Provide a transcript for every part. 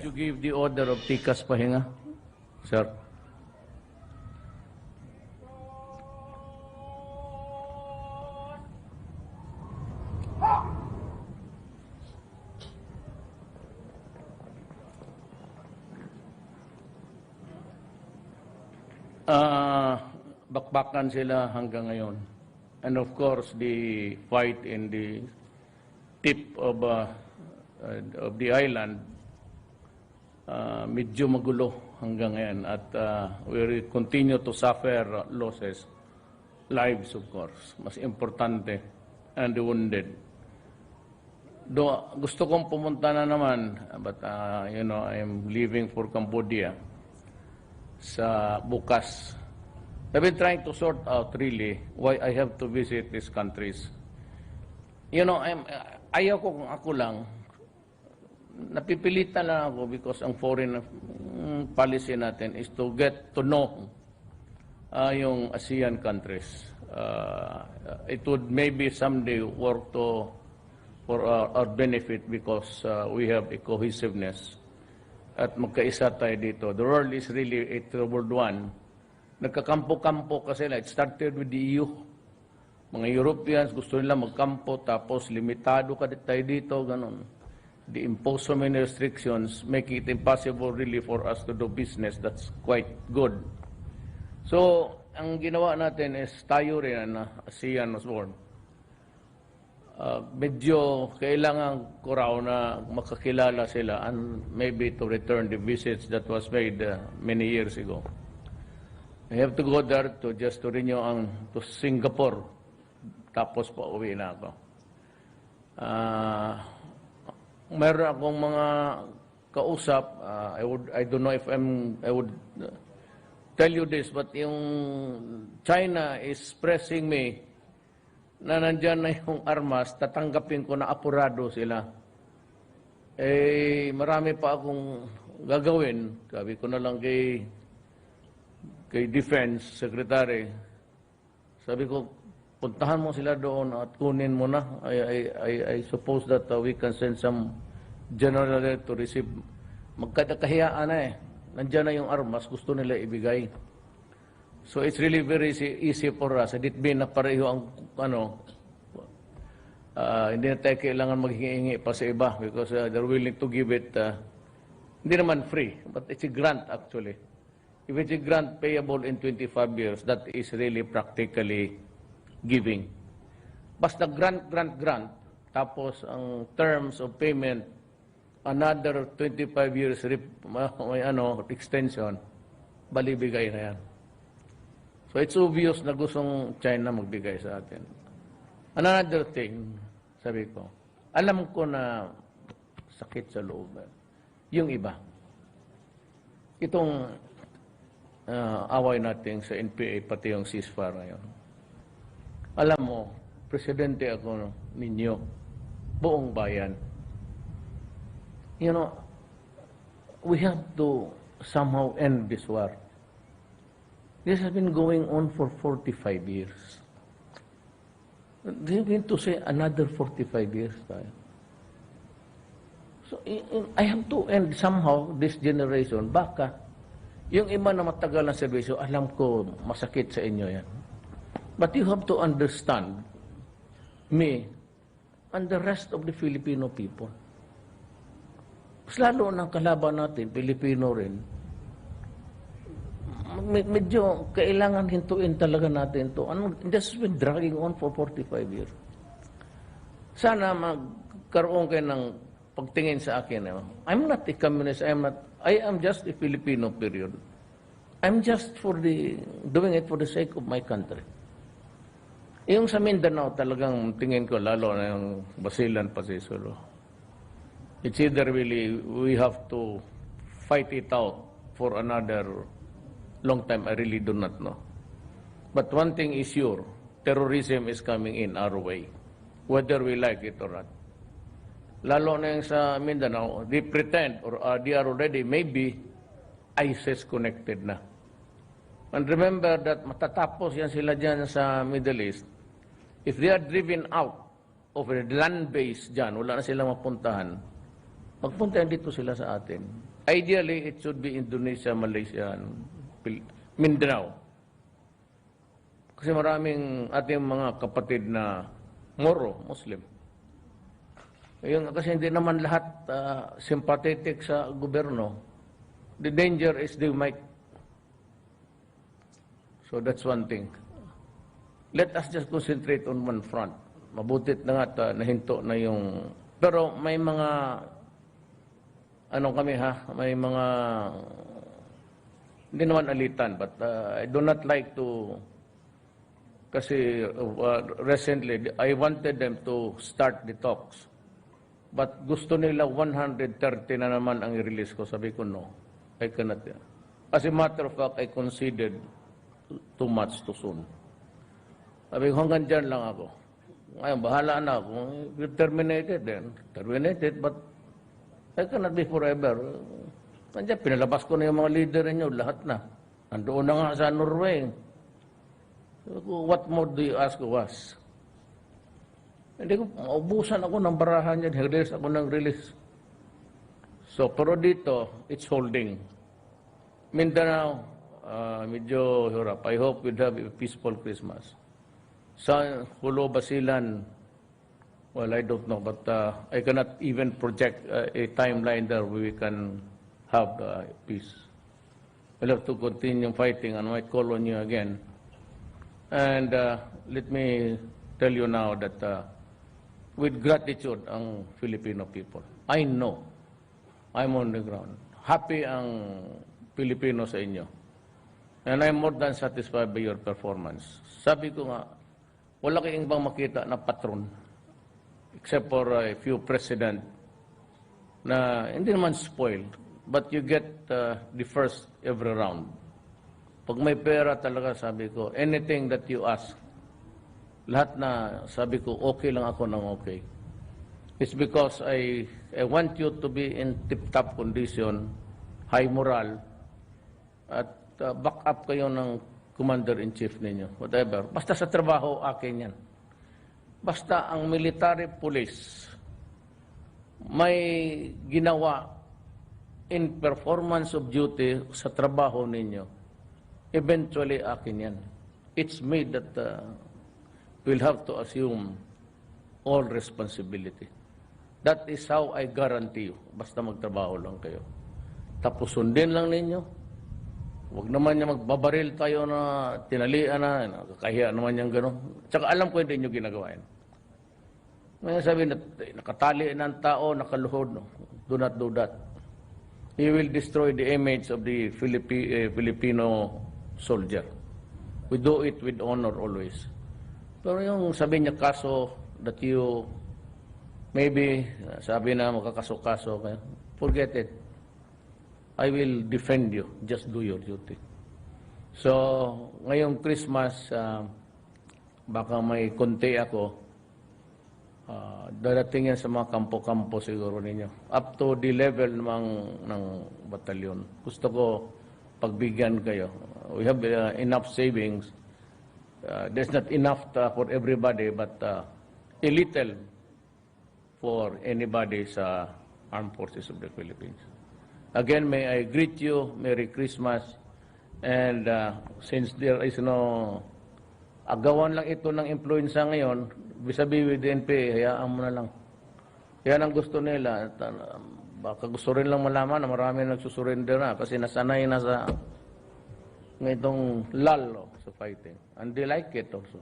You give the order of Tikas Pahinga, sir. Bakbakan sila hanggang ngayon. And of course, the fight in the tip of the island, medyo magulo hanggang ngayon. At we will continue to suffer losses, lives of course, mas importante, and the wounded. Gusto kong pumunta na naman, but you know, I am leaving for Cambodia sa bukas. I've been trying to sort out really why I have to visit these countries. You know, ayaw ko kung ako lang, napipilitan lang ako because ang foreign policy natin is to get to know yung ASEAN countries. It would maybe someday work for our benefit because we have a cohesiveness at magkaisa tayo dito. The world is really a troubled one. Nagkakampo-kampo kasi it started with the EU. Mga Europeans gusto nila magkampo tapos limitado ka tayo dito, ganun. The impose so many restrictions make it impossible really for us to do business. That's quite good. So, ang ginawa natin is tayo rin na ASEAN as well. Medyo kailangan ko raw na makakilala sila and maybe to return the visits that was made many years ago. I have to go there to just to renew to Singapore. Tapos pa uwi na ako. Meron akong mga kausap. I don't know if I would tell you this, but yung China is pressing me na nandyan na yung armas, tatanggapin ko na apurado sila. Marami pa akong gagawin. Sabi ko na lang kay Defense Secretary, sabi ko, puntahan mo sila doon at kunin mo na. I suppose that we can send some general to receive. Magkakahiyaan na Nandiyan na yung armas, gusto nila ibigay. So it's really very easy for us. It be na pareho ang hindi na tayo kailangan maghingi pa sa iba because they're willing to give it, hindi naman free, but it's a grant actually. If it's a grant payable in 25 years, that is really practically giving. Basta grant, tapos ang terms of payment, another 25 years extension, balibigay na yan. So it's obvious na gustong China magbigay sa atin. Another thing, sabi ko, alam ko na sakit sa loob. Yung iba, itong away natin sa NPA, pati yung ceasefire ngayon. Alam mo, presidente ako ninyo, buong bayan. You know, we have to somehow end this war. This has been going on for 45 years. They mean to say another 45 years tayo. So, I have to end somehow this generation. Baka, yung iba na matagal na serbisyo, alam ko masakit sa inyo yan. But you have to understand me and the rest of the Filipino people. Mas lalo ng kalaban natin, Pilipino rin. Medyo kailangan hintuin talaga natin to. This has been dragging on for 45 years. Sana magkaroon kayo ng pagtingin sa akin. I'm not a communist. I am just a Filipino, period. I'm just doing it for the sake of my country. Yung sa Mindanao, talagang tingin ko, lalo na yung Basilan, Pasisulo. It's either really, we have to fight it out for another long time. I really do not know. But one thing is sure, terrorism is coming in our way, whether we like it or not. Lalo na yung sa Mindanao, they pretend or they are already maybe ISIS connected na. And remember that matatapos yan sila dyan sa Middle East. If they are driven out of a land base dyan, wala na silang mapuntahan, magpunta dito sila sa atin. Ideally, it should be Indonesia, Malaysia, and Mindanao. Kasi maraming ating mga kapatid na Moro, Muslim. Ayun, kasi hindi naman lahat sympathetic sa gobyerno. The danger is they might. So that's one thing. Let us just concentrate on one front. Mabutit na nga nahinto na yung... Pero may mga... may mga... Hindi naman alitan, but I do not like to... Kasi recently, I wanted them to start the talks. But gusto nila 130 na naman ang i-release ko. Sabi ko, no, I cannot. As a matter of fact, I considered too much too soon. Sabi ko, hanggang dyan lang ako. Ngayon, bahala na ako. If terminated, then terminated, but I cannot be forever. Nandiyan, pinalabas ko na yung mga leader ninyo, lahat na. Nandoon na nga sa Norway. What more do you ask of us? Hindi ko, maubusan ako ng barahan yan, release ako ng release. So, pero dito, it's holding. Mindanao, medyo hirap. I hope we'd have a peaceful Christmas. Sa Hulo, Basilan, well, I don't know, but I cannot even project a timeline there where we can have peace. We'll have to continue fighting, and I might call on you again. And let me tell you now that with gratitude ang Filipino people. I know, I'm on the ground. Happy ang Pilipino sa inyo. And I'm more than satisfied by your performance. Sabi ko nga, wala kayong bang makita na patron, except for a few president na hindi naman spoiled, but you get the first every round. Pag may pera talaga, sabi ko, anything that you ask, lahat na, sabi ko, okay lang ako ng okay. It's because I want you to be in tip-top condition, high moral, at back up kayo ng commander-in-chief ninyo, whatever. Basta sa trabaho, akin yan. Basta ang military police may ginawa in performance of duty sa trabaho ninyo, eventually, akin yan. It's me that will have to assume all responsibility. That is how I guarantee you. Basta magtrabaho lang kayo. Tapos sundin lang ninyo. Huwag naman niya magbabaril tayo na tinalian na. Nakakahiya naman niyang gano'n. Tsaka alam ko hindi niyo ginagawa yan. Ngayon sabi na nakatali ng tao, nakaluhod. No? Do not do that. He will destroy the image of the Filipino soldier. We do it with honor always. Pero yung sabi niya kaso that you maybe sabi na makakaso-kaso kayo, forget it. I will defend you. Just do your duty. So, ngayong Christmas, baka may konti ako. Darating yan sa mga kampo-kampo siguro ninyo. Up to the level ng batalyon. Gusto ko pagbigyan kayo. We have enough savings. There's not enough for everybody, but a little for anybody sa Armed Forces of the Philippines. Again, may I greet you. Merry Christmas. And since there is no... Agawan lang ito ng influenza ngayon, vis-a-vis with DNP, hayaan mo na lang. Yan ang gusto nila. Baka gusto rin lang malaman na marami nagsusurrender na kasi nasanay na sa itong lull sa fighting. And they like it also.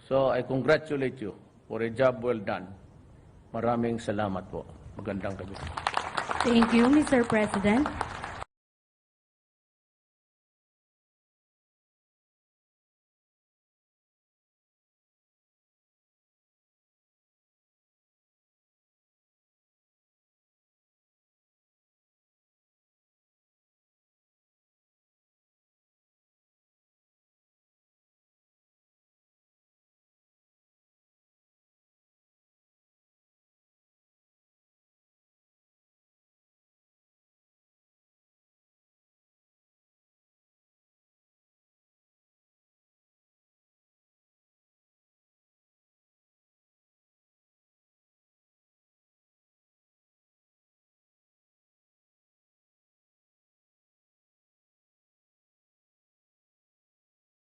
So I congratulate you for a job well done. Maraming salamat po. Magandang gabi. Thank you, Mr. President.